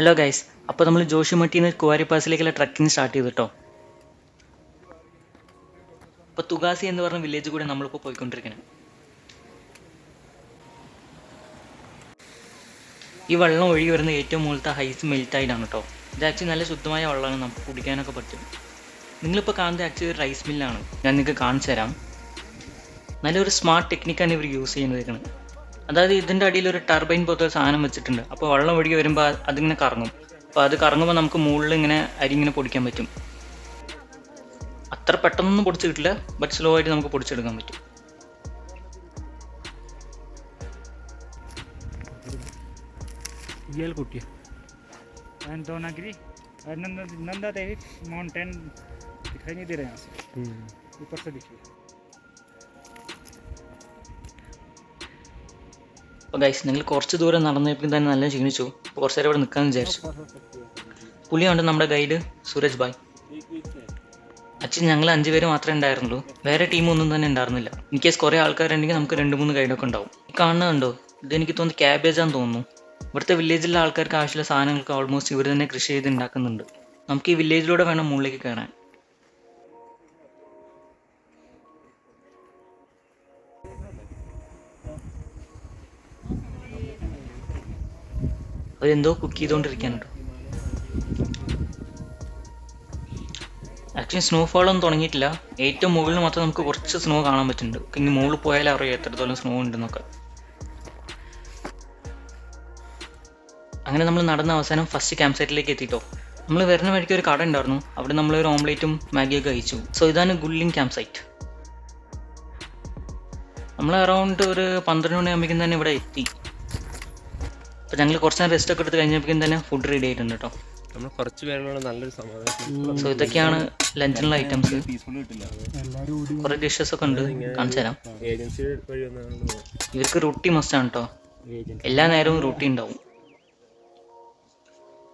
Hello guys, അപ്പോൾ നമ്മൾ ജോഷിമട്ടിന്ന് Kuwari പാസിലേക്കുള്ള trekking start ചെയ്തു കേട്ടോ. അപ്പോൾ തുഗാസി എന്ന് പറഞ്ഞ വില്ലേജ് കൂടെ നമ്മളിപ്പോൾ പോയിക്കൊണ്ടിരിക്കുന്നത്. ഈ വെള്ളം ഒഴുകി വരുന്ന ഏറ്റവും മുകളിലത്തെ ഹൈസ് മെൽറ്റായിട്ടാണ് കേട്ടോ. ഇത് ആക്ച്വലി നല്ല ശുദ്ധമായ വെള്ളമാണ്, നമുക്ക് കുടിക്കാനൊക്കെ പറ്റും. നിങ്ങളിപ്പോൾ കാണുന്നത് ആക്ച്വലി ഒരു റൈസ് മില്ലാണ്, ഞാൻ നിങ്ങൾക്ക് കാണിച്ചു തരാം. നല്ലൊരു സ്മാർട്ട് ടെക്നിക്കാണ് ഇവർ യൂസ് ചെയ്യുന്നത്. അതായത് ഇതിൻ്റെ അടിയിൽ ഒരു ടർബൈൻ പോലത്തെ സാധനം വെച്ചിട്ടുണ്ട്. അപ്പോൾ വെള്ളം ഒഴുകി വരുമ്പോൾ അതിങ്ങനെ കറങ്ങും. അപ്പോൾ അത് കറങ്ങുമ്പോൾ നമുക്ക് മുകളിൽ ഇങ്ങനെ അരി ഇങ്ങനെ പൊടിക്കാൻ പറ്റും. അത്ര പെട്ടെന്നൊന്നും പൊടിച്ച് കിട്ടില്ല, ബട്ട് സ്ലോ ആയിട്ട് നമുക്ക് പൊടിച്ചെടുക്കാൻ പറ്റും. कुटिया एंड दोनागिरी और नंदा देवी माउंटेन दिखाई नहीं दे रहे यहाँ से, ऊपर से दिखिए. അപ്പോൾ ഗൈസ്, നിങ്ങൾ കുറച്ച് ദൂരം നടന്നപ്പോൾ തന്നെ നല്ല ക്ഷീണിച്ചു. അപ്പോൾ കുറച്ച് നേരം ഇവിടെ നിൽക്കാമെന്ന് വിചാരിച്ചു. പുള്ളിയുണ്ട് നമ്മുടെ ഗൈഡ് സൂരജ് ഭായ്. അച്ഛൻ ഞങ്ങൾ 5 പേര് മാത്രമേ ഉണ്ടായിരുന്നുള്ളൂ, വേറെ ടീമൊന്നും തന്നെ ഉണ്ടായിരുന്നില്ല. ഇൻ കേസ് കുറേ ആൾക്കാരുണ്ടെങ്കിൽ നമുക്ക് 2-3 ഗൈഡൊക്കെ ഉണ്ടാവും. ഈ കാണുന്നുണ്ടോ, ഇതെനിക്ക് തോന്നുന്നു ക്യാബേജാന്ന് തോന്നുന്നു. ഇവിടുത്തെ വില്ലേജിലെ ആൾക്കാർക്ക് ആവശ്യമുള്ള സാധനങ്ങൾക്ക് ഓൾമോസ്റ്റ് ഇവർ തന്നെ കൃഷി ചെയ്ത് ഉണ്ടാക്കുന്നുണ്ട്. നമുക്ക് ഈ വില്ലേജിലൂടെ വേണം മുകളിലേക്ക് കയറാൻ. അവരെന്തോ കുക്ക് ചെയ്തുകൊണ്ടിരിക്കാനുണ്ട്. ആക്ച്വലി സ്നോഫോളൊന്നും തുടങ്ങിയിട്ടില്ല. ഏറ്റവും മുകളിൽ മാത്രം നമുക്ക് കുറച്ച് സ്നോ കാണാൻ പറ്റുന്നുണ്ട്. ഇനി മുകളിൽ പോയാലും അറിയാം എത്രത്തോളം സ്നോ ഉണ്ടെന്നൊക്കെ. അങ്ങനെ നമ്മൾ നടന്ന അവസാനം ഫസ്റ്റ് ക്യാമ്പ് സൈറ്റിലേക്ക് എത്തിയിട്ടോ. നമ്മൾ വരുന്ന വഴിക്ക് ഒരു കട ഉണ്ടായിരുന്നു, അവിടെ നമ്മളൊരു ഓംലേറ്റും മാഗിയൊക്കെ കഴിച്ചു. സോ ഇതാണ് ഗുള്ളിങ് ക്യാമ്പ് സൈറ്റ്. നമ്മൾ അറൗണ്ട് ഒരു 12 മണിയാകുമ്പോഴേക്കും തന്നെ ഇവിടെ എത്തി. അപ്പോൾ ഞങ്ങൾ കുറച്ച് നേരം റെസ്റ്റ് ഒക്കെ എടുത്ത് കഴിഞ്ഞപ്പോഴേക്കും തന്നെ ഫുഡ് റെഡി ആയിട്ടുണ്ട് കേട്ടോ. നമ്മൾ കുറച്ച് പേരുള്ള നല്ലൊരു സമാധാനം. സോ ഇതൊക്കെയാണ് ലഞ്ചിനുള്ള ഐറ്റംസ്. കുറേ ഡിഷസ് ഒക്കെ ഉണ്ട്, കാണിച്ചു തരാം. ഏജൻസി വഴി ഇവർക്ക് റൊട്ടി മസ്റ്റാണ് കേട്ടോ, എല്ലാ നേരവും റൊട്ടി ഉണ്ടാവും.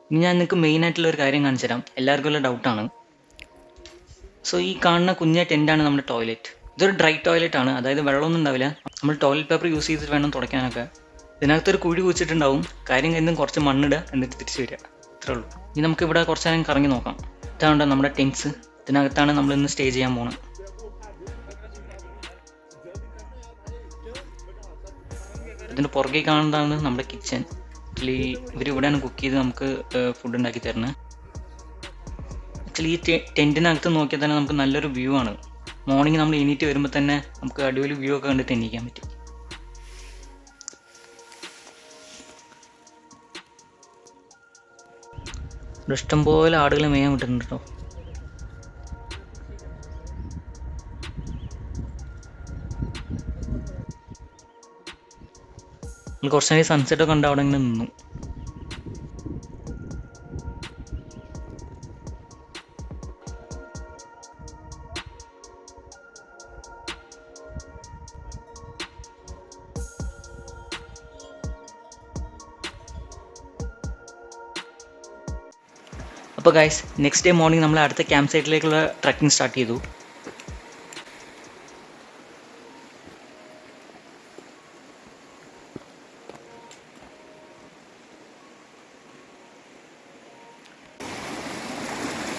ഇനി ഞാൻ നിങ്ങൾക്ക് മെയിനായിട്ടുള്ള ഒരു കാര്യം കാണിച്ചു തരാം, എല്ലാവർക്കും ഉള്ള ഡൗട്ടാണ്. സോ ഈ കാണുന്ന കുഞ്ഞ ടെൻ്റാണ് നമ്മുടെ ടോയ്ലറ്റ്. ഇതൊരു ഡ്രൈ ടോയ്ലറ്റ് ആണ്, അതായത് വെള്ളമൊന്നും ഉണ്ടാവില്ല. നമ്മൾ ടോയ്ലറ്റ് പേപ്പർ യൂസ് ചെയ്തിട്ട് വേണം തുടയ്ക്കാനൊക്കെ. ഇതിനകത്തൊരു കുഴി കുഴിച്ചിട്ടുണ്ടാവും, കാര്യം കഴിഞ്ഞും കുറച്ച് മണ്ണിടുക, എന്നിട്ട് തിരിച്ചു വരിക, ഇത്രേ ഉള്ളൂ. ഇനി നമുക്ക് ഇവിടെ കുറച്ച് നേരം കറങ്ങി നോക്കാം. ഇതാണ് നമ്മുടെ ടെൻസ്, ഇതിനകത്താണ് നമ്മൾ ഇന്ന് സ്റ്റേ ചെയ്യാൻ പോകുന്നത്. ഇതിൻ്റെ പുറകെ കാണുന്നതാണ് നമ്മുടെ കിച്ചൺ. ആക്ച്വലി ഇവരിവിടെയാണ് കുക്ക് ചെയ്ത് നമുക്ക് ഫുഡ് ഉണ്ടാക്കി തരുന്നത്. ആക്ച്വലി ഈ ടെൻറ്റിനകത്ത് നോക്കിയാൽ തന്നെ നമുക്ക് നല്ലൊരു വ്യൂ ആണ്. മോർണിംഗ് നമ്മൾ എണീറ്റ് വരുമ്പോൾ തന്നെ നമുക്ക് അടിപൊളി വ്യൂ ഒക്കെ കണ്ടിട്ട് എണീക്കാൻ പറ്റും. ഇവിടെ ഇഷ്ടംപോലെ ആടുകൾ മേയാൻ വിട്ടിട്ടുണ്ട് കേട്ടോ. കുറച്ച് നേരം സൺസെറ്റ് ഒക്കെ ഉണ്ട്, അവിടെ ഇങ്ങനെ നിന്നു. അപ്പോൾ ഗൈസ്, നെക്സ്റ്റ് ഡേ മോർണിംഗ് നമ്മൾ അടുത്ത ക്യാമ്പ് സൈറ്റിലേക്കുള്ള ട്രക്കിംഗ് സ്റ്റാർട്ട് ചെയ്തു.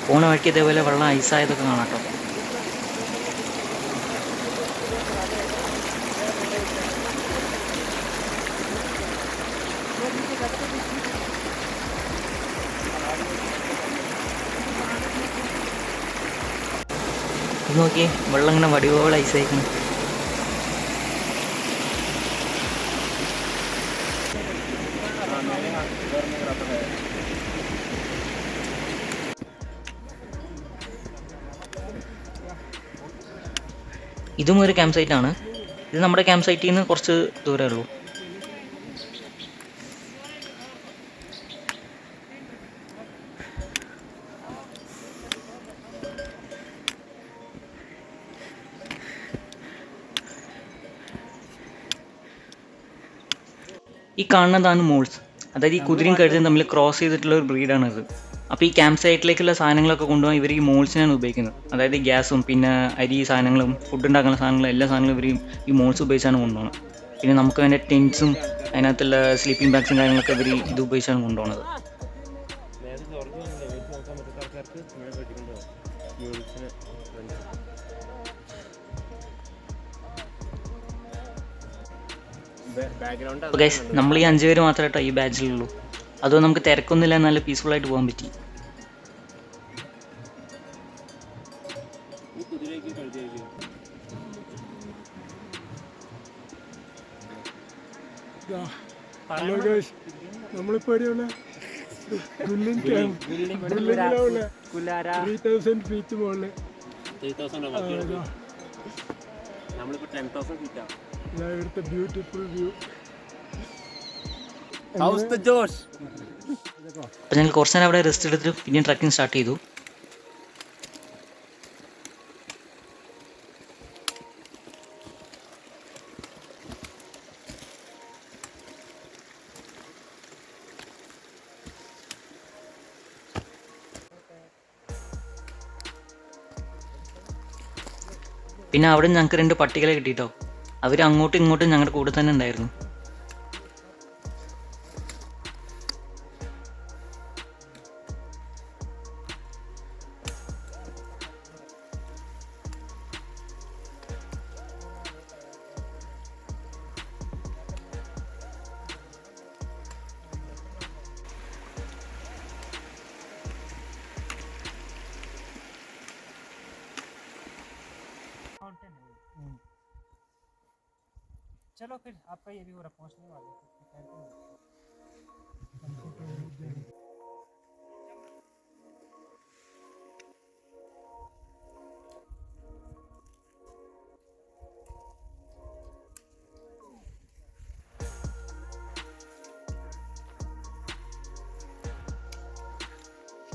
പോണ വഴിക്ക് ഇതേപോലെ വെള്ളം ഐസായതൊക്കെ കാണാം കേട്ടോ. ഇത് നോക്കിയേ, വെള്ളം ഇങ്ങനെ വടിവോളം ഐസായിക്കണം. ഇതും ഒരു ക്യാമ്പ് സൈറ്റാണ്. ഇത് നമ്മുടെ ക്യാമ്പ് സൈറ്റിൽ നിന്ന് കുറച്ച് ദൂരമേ ഉള്ളൂ. ഈ കാണുന്നതാണ് മോൾസ്, അതായത് ഈ കുതിരയും കഴുതയും തമ്മിൽ ക്രോസ് ചെയ്തിട്ടുള്ള ഒരു ബ്രീഡാണിത്. അപ്പോൾ ഈ ക്യാമ്പ് സൈറ്റിലേക്കുള്ള സാധനങ്ങളൊക്കെ കൊണ്ടുപോകാൻ ഇവർ ഈ മോൾസിനാണ് ഉപയോഗിക്കുന്നത്. അതായത് ഗ്യാസും പിന്നെ അരി സാധനങ്ങളും ഫുഡ് ഉണ്ടാക്കുന്ന സാധനങ്ങളും എല്ലാ സാധനങ്ങളും ഇവർ ഈ മോൾസ് ഉപയോഗിച്ചാണ് കൊണ്ടുപോകുന്നത്. പിന്നെ നമുക്ക് അതിൻ്റെ ടെൻറ്റ്സും അതിനകത്തുള്ള സ്ലീപ്പിംഗ് ബാഗ്സും കാര്യങ്ങളൊക്കെ ഇവർ ഇത് ഉപയോഗിച്ചാണ് കൊണ്ടുപോകുന്നത്. ആൾക്കാർക്ക് ഇങ്ങനെ പഠിക്കണ്ടോ മ്യൂണിക്സിന് ബാക്ക്ഗ്രൗണ്ട് അപ്പോൾ ഗൈസ് നമ്മൾ ഈ 5 പേര് മാത്രമേ കേട്ടോ ഈ ബാച്ചിലുള്ളൂ. അതോ നമുക്ക് തിരക്കൊന്നുമില്ല, നല്ല പീസ്ഫുൾ ആയിട്ട് പോകാൻ പറ്റി. ഈ കുതിരയ്ക്ക് കളിച്ചേക്കും ഹലോ ഗൈസ്, നമ്മളിപ്പോൾ എവിടെയാണ്? ബിൽഡിംഗ് 3000 ഫീറ്റ് മുകളിൽ. 3000 നമ്മളിപ്പോൾ 10,000 ഫീറ്റാണ്. ഇവിടുത്തെ beautiful view. House the Josh. അപ്പോൾ ഞങ്ങൾ കുറച്ച് നേരം അവിടെ റെസ്റ്റ് എടുത്തിട്ട് പിന്നെയും ട്രക്കിംഗ് സ്റ്റാർട്ട് ചെയ്തു. പിന്നെ അവിടെ ഞങ്ങൾക്ക് 2 പട്ടികളെ കിട്ടിയിട്ടോ. അവർ അങ്ങോട്ടും ഇങ്ങോട്ടും ഞങ്ങളുടെ കൂടെ തന്നെ ഉണ്ടായിരുന്നു. चलो फिर आपका ये भी हो रहा पहुंचने वाले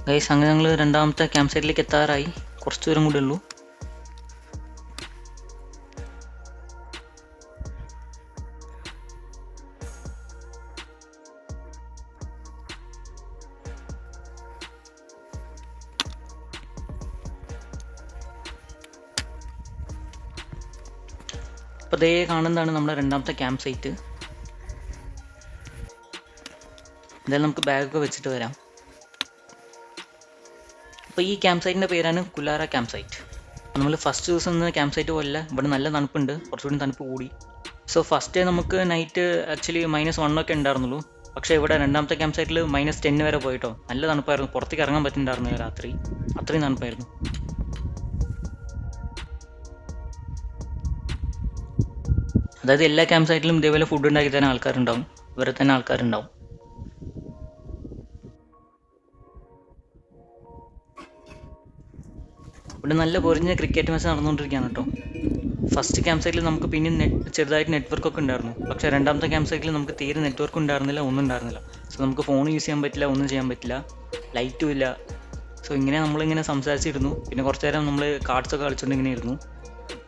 ഗൈസ് അങ്ങനെ ഞങ്ങൾ രണ്ടാമത്തെ ക്യാമ്പ് സൈറ്റിലേക്ക് എത്താറായി. കുറച്ച് ദൂരം കൂടെ ഉള്ളൂ. അപ്പോൾ ദേ കാണുന്നതാണ് നമ്മുടെ രണ്ടാമത്തെ ക്യാമ്പ് സൈറ്റ്. എന്തായാലും നമുക്ക് ബാഗൊക്കെ വെച്ചിട്ട് വരാം. അപ്പോൾ ഈ ക്യാമ്പ് സൈറ്റിൻ്റെ പേരാണ് കുലാര ക്യാമ്പ് സൈറ്റ്. നമ്മൾ ഫസ്റ്റ് ദിവസം നിന്ന് ക്യാമ്പ് സൈറ്റ് പോലല്ല, ഇവിടെ നല്ല തണുപ്പുണ്ട്, കുറച്ചുകൂടി തണുപ്പ് കൂടി. സോ ഫസ്റ്റ് ഡേ നമുക്ക് നൈറ്റ് ആക്ച്വലി -1 ഒക്കെ ഉണ്ടായിരുന്നുള്ളൂ. പക്ഷേ ഇവിടെ രണ്ടാമത്തെ ക്യാമ്പ് സൈറ്റിൽ -10 വരെ പോയിട്ടോ. നല്ല തണുപ്പായിരുന്നു, പുറത്തേക്ക് ഇറങ്ങാൻ പറ്റുന്നുണ്ടായിരുന്നില്ല രാത്രി, അത്രയും തണുപ്പായിരുന്നു. അതായത് എല്ലാ ക്യാമ്പ് സൈറ്റിലും ഇതേപോലെ ഫുഡ് ഉണ്ടാക്കി തരാൻ ആൾക്കാരുണ്ടാവും, ഇവരെ തന്നെ ആൾക്കാരുണ്ടാവും. ഇവിടെ നല്ല പൊരിഞ്ഞ ക്രിക്കറ്റ് മാച്ച് നടന്നുകൊണ്ടിരിക്കുകയാണ് കേട്ടോ. ഫസ്റ്റ് ക്യാമ്പ് സൈറ്റിൽ നമുക്ക് പിന്നെ ചെറുതായിട്ട് നെറ്റ്വർക്കൊക്കെ ഉണ്ടായിരുന്നു. പക്ഷേ രണ്ടാമത്തെ ക്യാമ്പ് സൈറ്റിൽ നമുക്ക് തീരെ നെറ്റ്വർക്ക് ഉണ്ടായിരുന്നില്ല, ഒന്നും ഉണ്ടായിരുന്നില്ല. സോ നമുക്ക് ഫോൺ യൂസ് ചെയ്യാൻ പറ്റില്ല, ഒന്നും ചെയ്യാൻ പറ്റില്ല, ലൈറ്റും ഇല്ല. സോ ഇങ്ങനെ നമ്മളിങ്ങനെ സംസാരിച്ചിരുന്നു. പിന്നെ കുറച്ച് നേരം നമ്മൾ കാർഡ്സൊക്കെ കളിച്ചുകൊണ്ട് ഇങ്ങനെ ഇരുന്നു.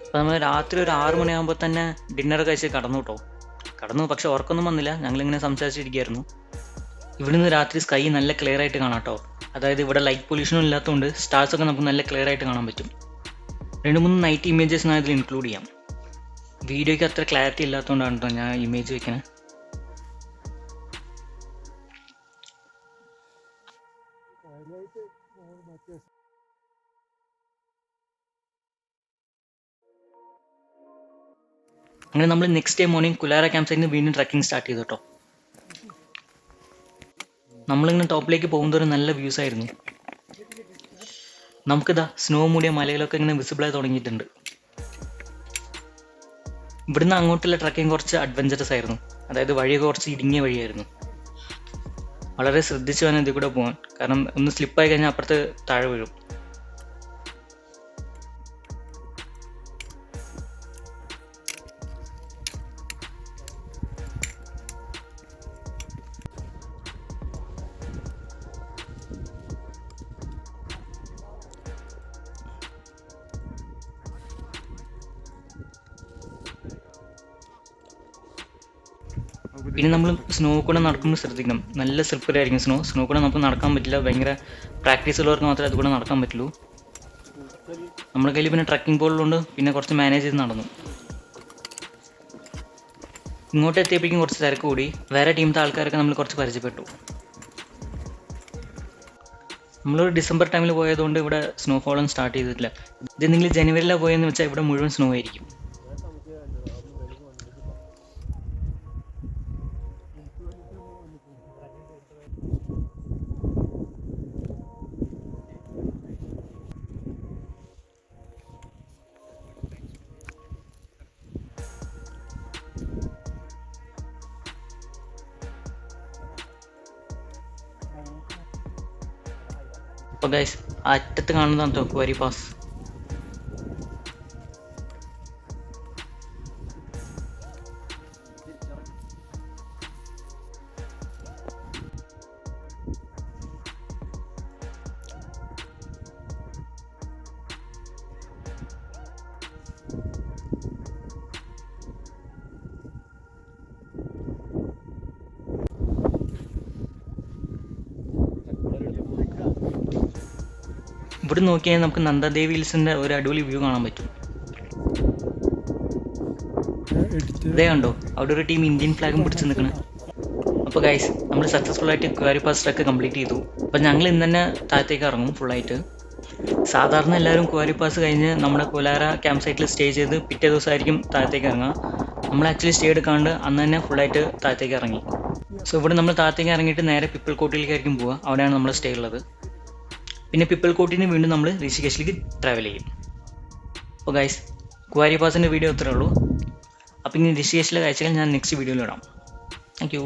അപ്പോൾ നമ്മൾ രാത്രി ഒരു 6 മണിയാകുമ്പോൾ തന്നെ ഡിന്നർ കഴിച്ച് കടന്നു കേട്ടോ. കടന്നു, പക്ഷെ ഉറക്കൊന്നും വന്നില്ല, ഞങ്ങളിങ്ങനെ സംസാരിച്ചിരിക്കുകയായിരുന്നു. ഇവിടുന്ന് രാത്രി സ്കൈ നല്ല ക്ലിയർ ആയിട്ട് കാണാം കേട്ടോ. അതായത് ഇവിടെ ലൈറ്റ് പൊല്യൂഷനും ഇല്ലാത്തതുകൊണ്ട് സ്റ്റാർസൊക്കെ നമുക്ക് നല്ല ക്ലിയർ ആയിട്ട് കാണാൻ പറ്റും. 2-3 നൈറ്റ് ഇമേജസ് ഞാൻ ഇതിൽ ഇൻക്ലൂഡ് ചെയ്യാം. വീഡിയോയ്ക്ക് അത്ര ക്ലാരിറ്റി ഇല്ലാത്തതുകൊണ്ടാണ് കേട്ടോ ഞാൻ ഇമേജ് വെക്കുന്നത്. അങ്ങനെ നമ്മൾ നെക്സ്റ്റ് ഡേ മോർണിംഗ് കുലാര ക്യാമ്പ് സൈറ്റിൽ നിന്ന് വീണ്ടും ട്രക്കിംഗ് സ്റ്റാർട്ട് ചെയ്തു കേട്ടോ. നമ്മളിങ്ങനെ ടോപ്പിലേക്ക് പോകുന്നതൊരു നല്ല വ്യൂസ് ആയിരുന്നു. നമുക്കിതാ സ്നോ മൂടിയ മലകളൊക്കെ ഇങ്ങനെ വിസിബിളായി തുടങ്ങിയിട്ടുണ്ട്. ഇവിടുന്ന് അങ്ങോട്ടുള്ള ട്രക്കിംഗ് കുറച്ച് അഡ്വഞ്ചറസ് ആയിരുന്നു. അതായത് വഴിയൊക്കെ കുറച്ച് ഇടുങ്ങിയ വഴിയായിരുന്നു. വളരെ ശ്രദ്ധിച്ച് വേണം ഇതിൽ കൂടെ പോകാൻ, കാരണം ഒന്ന് സ്ലിപ്പായി കഴിഞ്ഞാൽ അപ്പുറത്ത് താഴെ വീഴും. പിന്നെ നമ്മൾ സ്നോ കൂടെ നടക്കുമ്പോൾ ശ്രദ്ധിക്കണം, നല്ല സ്ലിപ്പറി ആയിരിക്കും സ്നോ കൂടെ നമുക്ക് നടക്കാൻ പറ്റില്ല. ഭയങ്കര പ്രാക്ടീസ് ഉള്ളവർക്ക് മാത്രമേ അതുകൂടെ നടക്കാൻ പറ്റുള്ളൂ. നമ്മുടെ കയ്യിൽ പിന്നെ ട്രക്കിംഗ് പോളുള്ളതുകൊണ്ട് പിന്നെ കുറച്ച് മാനേജ് ചെയ്ത് നടന്നു. ഇങ്ങോട്ട് എത്തിയപ്പോഴേക്കും കുറച്ച് തിരക്ക് കൂടി. വേറെ ടീമിലത്തെ ആൾക്കാരൊക്കെ നമ്മൾ കുറച്ച് പരിചയപ്പെട്ടു. നമ്മളൊരു ഡിസംബർ ടൈമിൽ പോയതുകൊണ്ട് ഇവിടെ സ്നോഫോളും സ്റ്റാർട്ട് ചെയ്തിട്ടില്ല. ഇത് നിങ്ങൾ ജനുവരിയിലാണ് പോയെന്ന് വെച്ചാൽ ഇവിടെ മുഴുവൻ സ്നോ ആയിരിക്കും. അപ്പോൾ ഗൈസ് അറ്റത്ത് കാണുന്നതാണ് കേട്ടോ കുവാരി പാസ്. ഇവിടെ നോക്കിയാൽ നമുക്ക് നന്ദാദേവി ഹിൽസിൻ്റെ ഒരു അടിപൊളി വ്യൂ കാണാൻ പറ്റും. ഇതേ കണ്ടോ, അവിടെ ഒരു ടീം ഇന്ത്യൻ ഫ്ലാഗും പിടിച്ച് നിൽക്കണേ. അപ്പോൾ ഗൈസ് നമ്മൾ സക്സസ്ഫുൾ ആയിട്ട് കുവാരി പാസ് ട്രക്ക് കംപ്ലീറ്റ് ചെയ്തു. അപ്പോൾ ഞങ്ങൾ ഇന്ന് തന്നെ താഴത്തേക്ക് ഇറങ്ങും ഫുള്ളായിട്ട്. സാധാരണ എല്ലാവരും കുവാരി പാസ് കഴിഞ്ഞ് നമ്മുടെ കൊലാര ക്യാമ്പ് സൈറ്റിൽ സ്റ്റേ ചെയ്ത് പിറ്റേ ദിവസമായിരിക്കും താഴത്തേക്ക് ഇറങ്ങുക. നമ്മൾ ആക്ച്വലി സ്റ്റേ എടുക്കാണ്ട് അന്ന് തന്നെ ഫുള്ളായിട്ട് താഴത്തേക്ക് ഇറങ്ങി. സോ ഇവിടെ നമ്മൾ താഴത്തേക്ക് ഇറങ്ങിയിട്ട് നേരെ പിപ്പിൾ കോട്ടിലേക്കായിരിക്കും പോവുക. അവിടെയാണ് നമ്മൾ സ്റ്റേ ഉള്ളത്. പിന്നെ പിപ്പിൾ കോട്ടിന് വീണ്ടും നമ്മൾ ഋഷികേശിലേക്ക് ട്രാവൽ ചെയ്യും. അപ്പോൾ ഗൈസ് കുവാരി പാസിൻ്റെ വീഡിയോ ഇത്രേ ഉള്ളൂ. അപ്പോൾ ഇനി ഋഷികേശിലെ കാഴ്ചകൾ ഞാൻ നെക്സ്റ്റ് വീഡിയോയിൽ ഇടാം. Thank you.